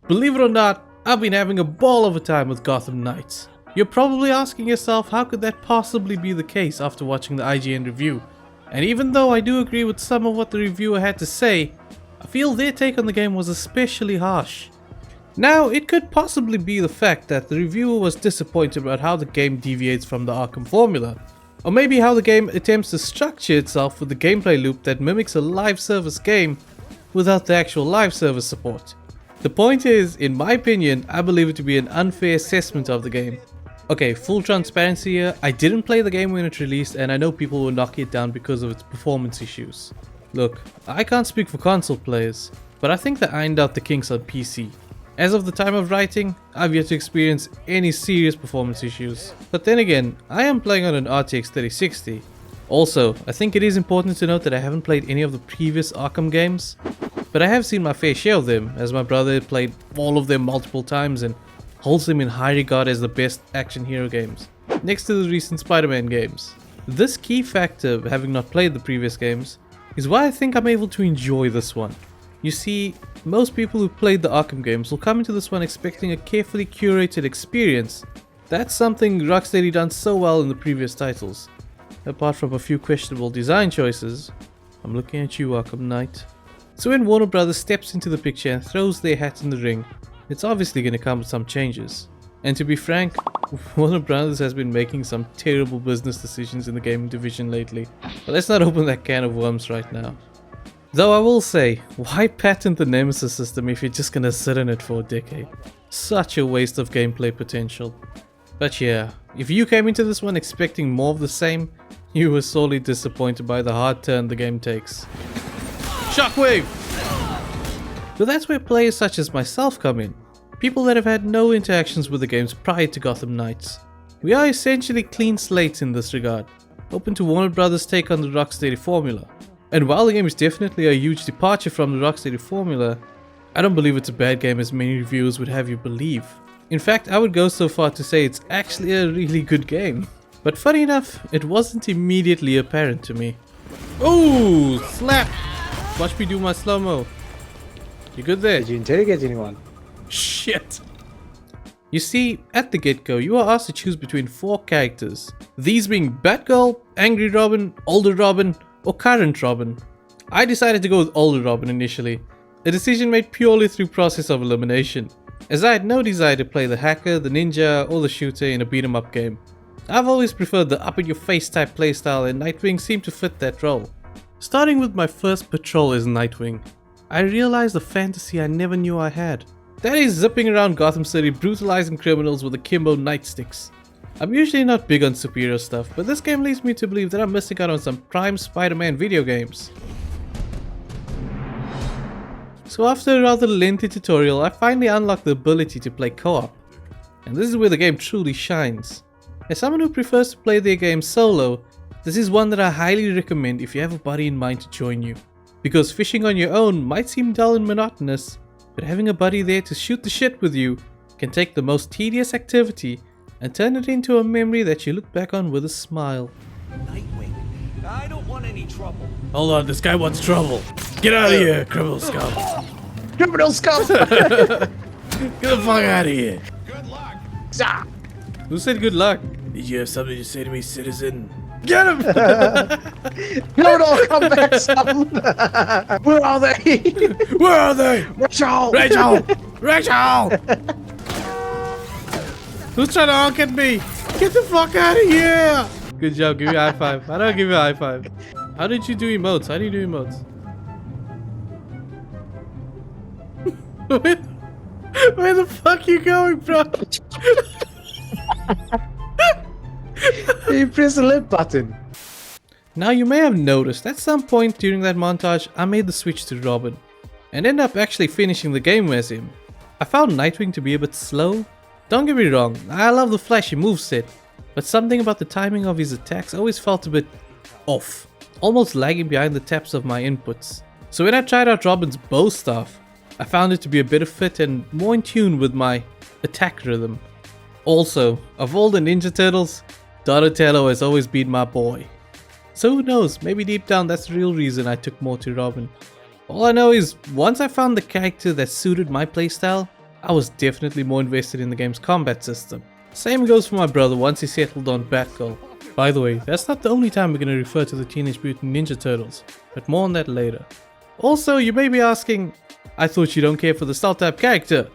Believe it or not, I've been having a ball of a time with Gotham Knights. You're probably asking yourself, how could that possibly be the case after watching the IGN review? And even though I do agree with some of what the reviewer had to say, I feel their take on the game was especially harsh. Now, it could possibly be the fact that the reviewer was disappointed about how the game deviates from the Arkham formula, or maybe how the game attempts to structure itself with a gameplay loop that mimics a live service game without the actual live service support. The point is, in my opinion, I believe it to be an unfair assessment of the game. Okay, full transparency here, I didn't play the game when it released and I know people will knock it down because of its performance issues. Look, I can't speak for console players, but I think they ironed out the kinks on PC. As of the time of writing, I've yet to experience any serious performance issues. But then again, I am playing on an RTX 3060. Also, I think it is important to note that I haven't played any of the previous Arkham games, but I have seen my fair share of them, as my brother played all of them multiple times and holds them in high regard as the best action hero games, next to the recent Spider-Man games. This key factor, having not played the previous games, is why I think I'm able to enjoy this one. You see, most people who played the Arkham games will come into this one expecting a carefully curated experience. That's something Rocksteady done so well in the previous titles. Apart from a few questionable design choices. I'm looking at you, Arkham Knight. So when Warner Brothers steps into the picture and throws their hat in the ring, it's obviously going to come with some changes. And to be frank, Warner Brothers has been making some terrible business decisions in the gaming division lately. But let's not open that can of worms right now. Though I will say, why patent the Nemesis system if you're just gonna sit in it for a decade? Such a waste of gameplay potential. But yeah, if you came into this one expecting more of the same, you were sorely disappointed by the hard turn the game takes. Shockwave! But that's where players such as myself come in. People that have had no interactions with the games prior to Gotham Knights. We are essentially clean slates in this regard, open to Warner Brothers' take on the Rocksteady formula. And while the game is definitely a huge departure from the Rocksteady formula, I don't believe it's a bad game as many reviewers would have you believe. In fact, I would go so far to say it's actually a really good game. But funny enough, it wasn't immediately apparent to me. Oh, slap! Watch me do my slow-mo. You good there? Did you interrogate anyone? Shit! You see, at the get-go, you are asked to choose between 4 characters. These being Batgirl, Angry Robin, Older Robin, or Current Robin. I decided to go with Older Robin initially, a decision made purely through process of elimination, as I had no desire to play the hacker, the ninja, or the shooter in a beat-em-up game. I've always preferred the up-in-your-face type playstyle and Nightwing seemed to fit that role. Starting with my first patrol as Nightwing, I realized a fantasy I never knew I had. That is zipping around Gotham City brutalizing criminals with akimbo nightsticks. I'm usually not big on superhero stuff, but this game leads me to believe that I'm missing out on some prime Spider-Man video games. So after a rather lengthy tutorial, I finally unlocked the ability to play co-op. And this is where the game truly shines. As someone who prefers to play their game solo, this is one that I highly recommend if you have a buddy in mind to join you. Because fishing on your own might seem dull and monotonous, but having a buddy there to shoot the shit with you can take the most tedious activity and turn it into a memory that you look back on with a smile. Nightwing, I don't want any trouble. Hold on, this guy wants trouble. Get out of here, criminal scum. Criminal scum! Get the fuck out of here. Good luck. Zah! Who said good luck? Did you have something to say to me, citizen? Get him! Criminal combat scum! Where are they? Where are they? Rachel! Rachel! Rachel! Who's trying to honk at me? Get the fuck out of here! Good job, give me a high five. How do I give you a high five? How did you do emotes? How do you do emotes? Where the fuck you going, bro? You press the left button. Now you may have noticed at some point during that montage I made the switch to Robin and ended up actually finishing the game as him. I found Nightwing to be a bit slow. Don't get me wrong, I love the flashy moveset, but something about the timing of his attacks always felt a bit off, almost lagging behind the taps of my inputs. So when I tried out Robin's bow staff, I found it to be a better fit and more in tune with my attack rhythm. Also, of all the Ninja Turtles, Donatello has always been my boy. So who knows, maybe deep down that's the real reason I took more to Robin. All I know is, once I found the character that suited my playstyle, I was definitely more invested in the game's combat system. Same goes for my brother once he settled on Batgirl. By the way, that's not the only time we're going to refer to the Teenage Mutant Ninja Turtles, but more on that later. Also, you may be asking, I thought you don't care for the stealth type character.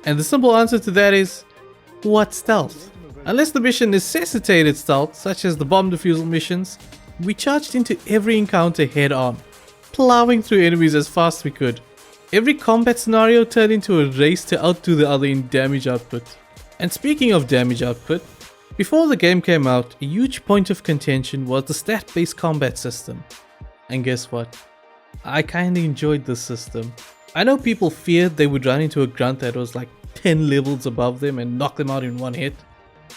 And the simple answer to that is, what stealth? Unless the mission necessitated stealth, such as the bomb defusal missions, we charged into every encounter head on, plowing through enemies as fast as we could. Every combat scenario turned into a race to outdo the other in damage output. And speaking of damage output, before the game came out, a huge point of contention was the stat-based combat system. And guess what? I kinda enjoyed this system. I know people feared they would run into a grunt that was like 10 levels above them and knock them out in one hit.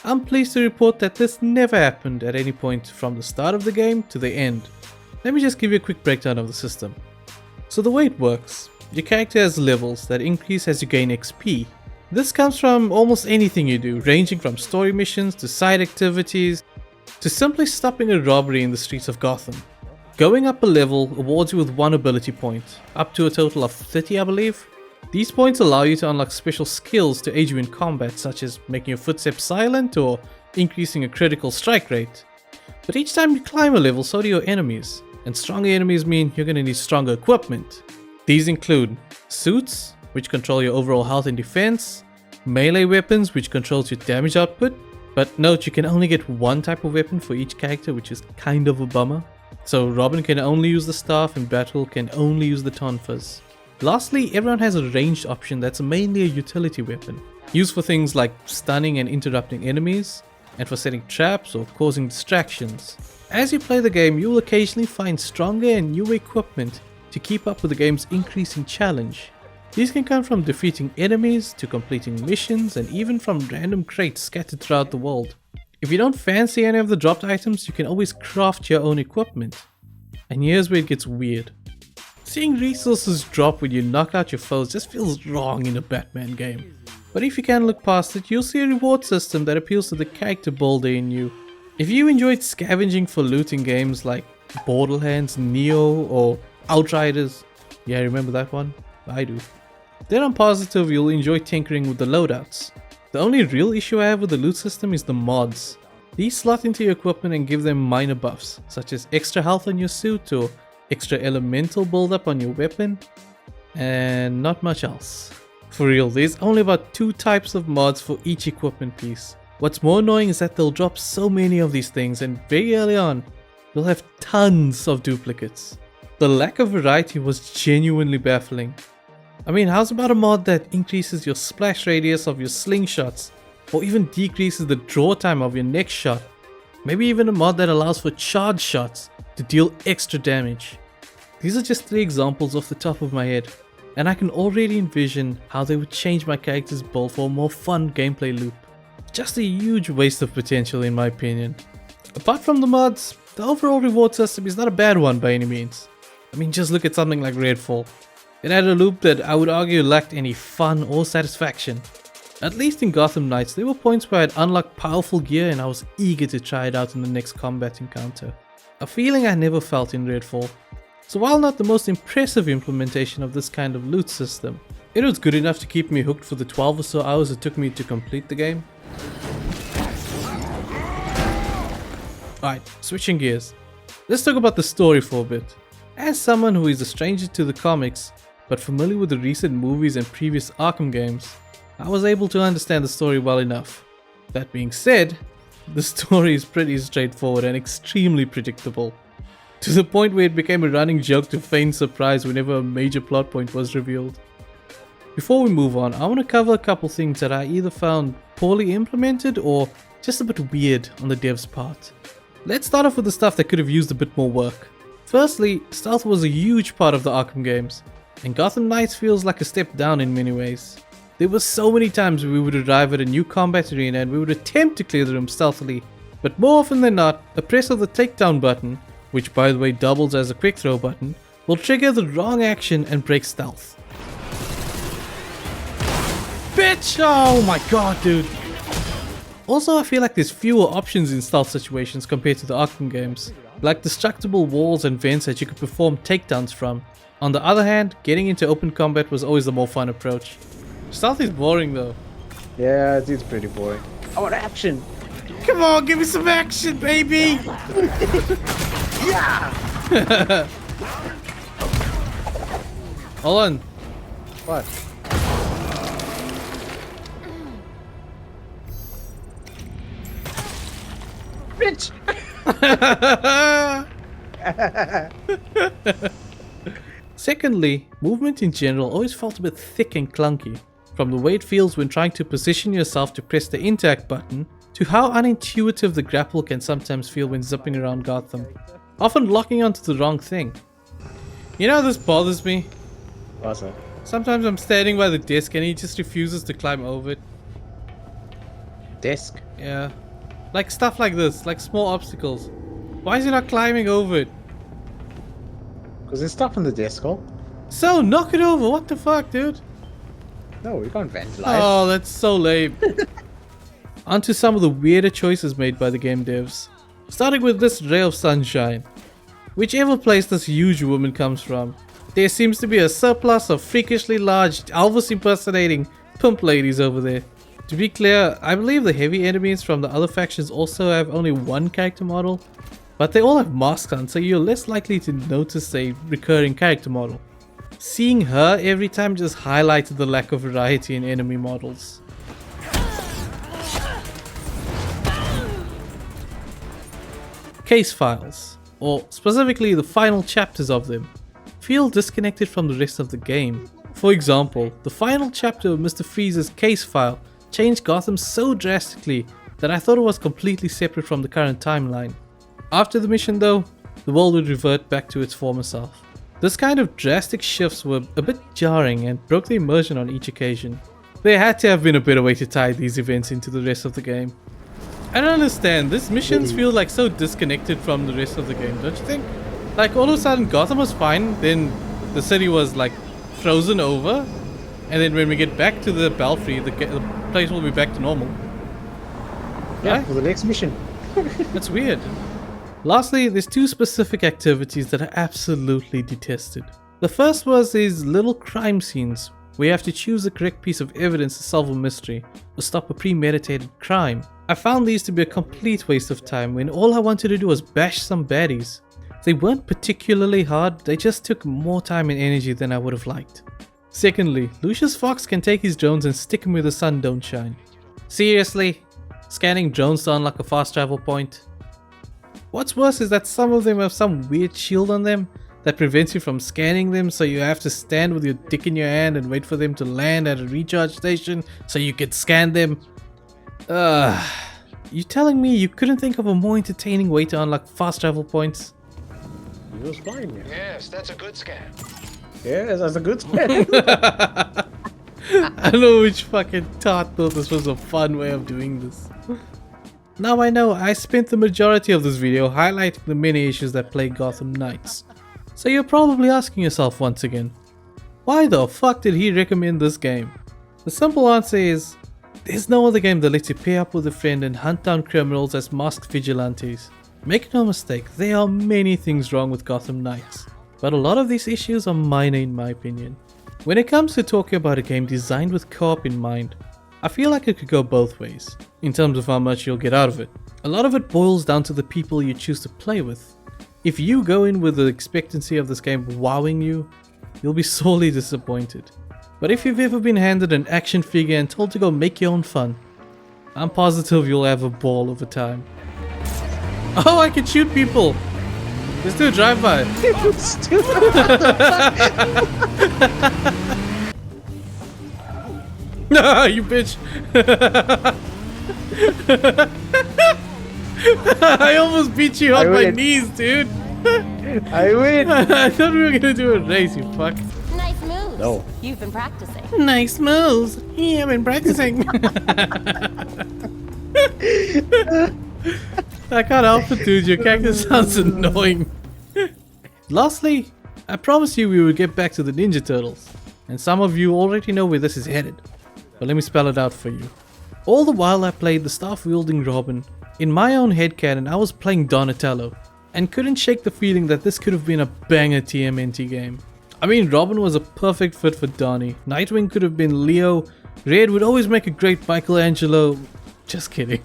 I'm pleased to report that this never happened at any point from the start of the game to the end. Let me just give you a quick breakdown of the system. So the way it works, your character has levels that increase as you gain XP. This comes from almost anything you do, ranging from story missions to side activities, to simply stopping a robbery in the streets of Gotham. Going up a level awards you with 1 ability point, up to a total of 30 I believe. These points allow you to unlock special skills to aid you in combat, such as making your footsteps silent or increasing a critical strike rate. But each time you climb a level, so do your enemies, and stronger enemies mean you're going to need stronger equipment. These include suits, which control your overall health and defense, melee weapons, which controls your damage output, but note you can only get one type of weapon for each character, which is kind of a bummer. So Robin can only use the staff and Batgirl can only use the tonfas. Lastly, everyone has a ranged option that's mainly a utility weapon, used for things like stunning and interrupting enemies, and for setting traps or causing distractions. As you play the game, you will occasionally find stronger and newer equipment to keep up with the game's increasing challenge. These can come from defeating enemies, to completing missions, and even from random crates scattered throughout the world. If you don't fancy any of the dropped items, you can always craft your own equipment. And here's where it gets weird. Seeing resources drop when you knock out your foes just feels wrong in a Batman game. But if you can look past it, you'll see a reward system that appeals to the character builder in you. If you enjoyed scavenging for loot in games like Borderlands, Neo, or Outriders, yeah, remember that one? I do. Then I'm positive you'll enjoy tinkering with the loadouts. The only real issue I have with the loot system is the mods. These slot into your equipment and give them minor buffs, such as extra health on your suit or extra elemental buildup on your weapon, and not much else. For real, there's only about 2 types of mods for each equipment piece. What's more annoying is that they'll drop so many of these things, and very early on, you'll have tons of duplicates. The lack of variety was genuinely baffling. I mean, how's about a mod that increases your splash radius of your slingshots, or even decreases the draw time of your next shot? Maybe even a mod that allows for charge shots to deal extra damage. These are just 3 examples off the top of my head, and I can already envision how they would change my character's build for a more fun gameplay loop. Just a huge waste of potential in my opinion. Apart from the mods, the overall reward system is not a bad one by any means. I mean, just look at something like Redfall. It had a loop that I would argue lacked any fun or satisfaction. At least in Gotham Knights, there were points where I'd unlock powerful gear and I was eager to try it out in the next combat encounter. A feeling I never felt in Redfall. So while not the most impressive implementation of this kind of loot system, it was good enough to keep me hooked for the 12 or so hours it took me to complete the game. Alright, switching gears. Let's talk about the story for a bit. As someone who is a stranger to the comics, but familiar with the recent movies and previous Arkham games, I was able to understand the story well enough. That being said, the story is pretty straightforward and extremely predictable, to the point where it became a running joke to feign surprise whenever a major plot point was revealed. Before we move on, I want to cover a couple things that I either found poorly implemented or just a bit weird on the devs' part. Let's start off with the stuff that could have used a bit more work. Firstly, stealth was a huge part of the Arkham games, and Gotham Knights feels like a step down in many ways. There were so many times we would arrive at a new combat arena and we would attempt to clear the room stealthily, but more often than not, a press of the takedown button, which by the way doubles as a quick throw button, will trigger the wrong action and break stealth. Bitch! Oh my god, dude! Also, I feel like there's fewer options in stealth situations compared to the Arkham games, like destructible walls and vents that you could perform takedowns from. On the other hand, getting into open combat was always the more fun approach. Stealth is boring though. Yeah, it's pretty boring. I want action. Come on, give me some action, baby! Yeah. Hold on. What? Bitch. Secondly, movement in general always felt a bit thick and clunky. From the way it feels when trying to position yourself to press the interact button, to how unintuitive the grapple can sometimes feel when zipping around Gotham, often locking onto the wrong thing. You know, this bothers me. What's that? Sometimes I'm standing by the desk and he just refuses to climb over it. Desk. Yeah. Like stuff like this, like small obstacles. Why is he not climbing over it? Because there's stuff on the desk, oh? So, knock it over, what the fuck, dude? No, we can't vandalize. Oh, that's so lame. On to some of the weirder choices made by the game devs. Starting with this ray of sunshine. Whichever place this huge woman comes from, there seems to be a surplus of freakishly large Elvis impersonating pimp ladies over there. To be clear, I believe the heavy enemies from the other factions also have only one character model, but they all have masks on, so you're less likely to notice a recurring character model. Seeing her every time just highlighted the lack of variety in enemy models. Case files, or specifically the final chapters of them, feel disconnected from the rest of the game. For example, the final chapter of Mr. Freeze's case file changed Gotham so drastically that I thought it was completely separate from the current timeline. After the mission though, the world would revert back to its former self. This kind of drastic shifts were a bit jarring and broke the immersion on each occasion. There had to have been a better way to tie these events into the rest of the game. I don't understand, these missions feel like so disconnected from the rest of the game, don't you think? Like all of a sudden Gotham was fine, then the city was like frozen over, and then when we get back to the Belfry, the place will be back to normal. Yeah, Right? for the next mission. That's weird. Lastly, there's two specific activities that I absolutely detested. The first was these little crime scenes where you have to choose the correct piece of evidence to solve a mystery or stop a premeditated crime. I found these to be a complete waste of time when all I wanted to do was bash some baddies. They weren't particularly hard, they just took more time and energy than I would have liked. Secondly, Lucius Fox can take his drones and stick them where the sun don't shine. Seriously? Scanning drones to unlock a fast travel point? What's worse is that some of them have some weird shield on them that prevents you from scanning them, so you have to stand with your dick in your hand and wait for them to land at a recharge station so you can scan them. You telling me you couldn't think of a more entertaining way to unlock fast travel points? He was fine, yeah. Yes, that's a good scan. Yes, that's a good scan. I don't know which fucking tart thought this was a fun way of doing this. Now I know I spent the majority of this video highlighting the many issues that plague Gotham Knights. So you're probably asking yourself once again, why the fuck did he recommend this game? The simple answer is, there's no other game that lets you pair up with a friend and hunt down criminals as masked vigilantes. Make no mistake, there are many things wrong with Gotham Knights, but a lot of these issues are minor in my opinion. When it comes to talking about a game designed with co-op in mind, I feel like it could go both ways, in terms of how much you'll get out of it. A lot of it boils down to the people you choose to play with. If you go in with the expectancy of this game wowing you, you'll be sorely disappointed. But if you've ever been handed an action figure and told to go make your own fun, I'm positive you'll have a ball over time. Oh, I can shoot people! Let's do a drive-by. Nah, you bitch! I almost beat you on my win. knees, dude! I win! I thought we were gonna do a race, you fuck. Nice moves. No. You've been practicing. Nice moves. Yeah, I've been practicing. I can't help it, dude. Your character sounds annoying. Lastly, I promised you we would get back to the Ninja Turtles. And some of you already know where this is headed. But let me spell it out for you. All the while I played the staff-wielding Robin, in my own headcanon I was playing Donatello, and couldn't shake the feeling that this could have been a banger TMNT game. I mean, Robin was a perfect fit for Donnie. Nightwing could have been Leo. Red would always make a great Michelangelo. Just kidding.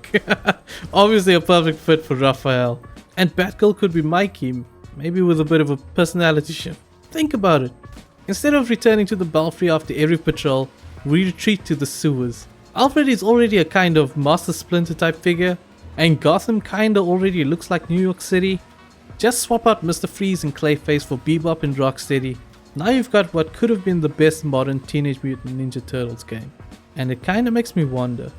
Obviously a perfect fit for Raphael. And Batgirl could be Mikey, maybe with a bit of a personality shift. Think about it. Instead of returning to the Belfry after every patrol, we retreat to the sewers. Alfred is already a kind of Master Splinter type figure, and Gotham kinda already looks like New York City. Just swap out Mr. Freeze and Clayface for Bebop and Rocksteady. Now you've got what could have been the best modern Teenage Mutant Ninja Turtles game. And it kinda makes me wonder,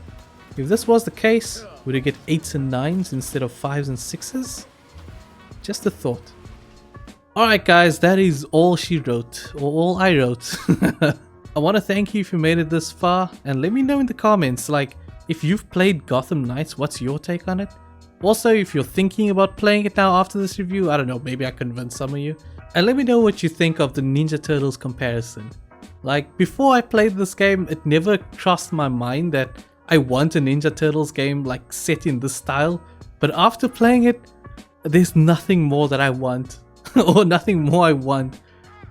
if this was the case, would it get 8s and 9s instead of 5s and 6s? Just a thought. Alright guys, that is all she wrote, or all I wrote. I want to thank you if you made it this far, and let me know in the comments, like, if you've played Gotham Knights, what's your take on it? Also, if you're thinking about playing it now after this review, I don't know, maybe I convinced some of you. And let me know what you think of the Ninja Turtles comparison. Like, before I played this game, it never crossed my mind that I want a Ninja Turtles game like set in this style, but after playing it, there's nothing more that I want, or nothing more I want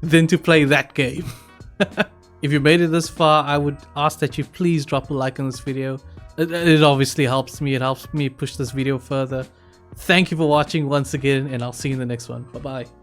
than to play that game. If you made it this far, I would ask that you please drop a like on this video. It obviously helps me, it helps me push this video further. Thank you for watching once again, and I'll see you in the next one. Bye bye.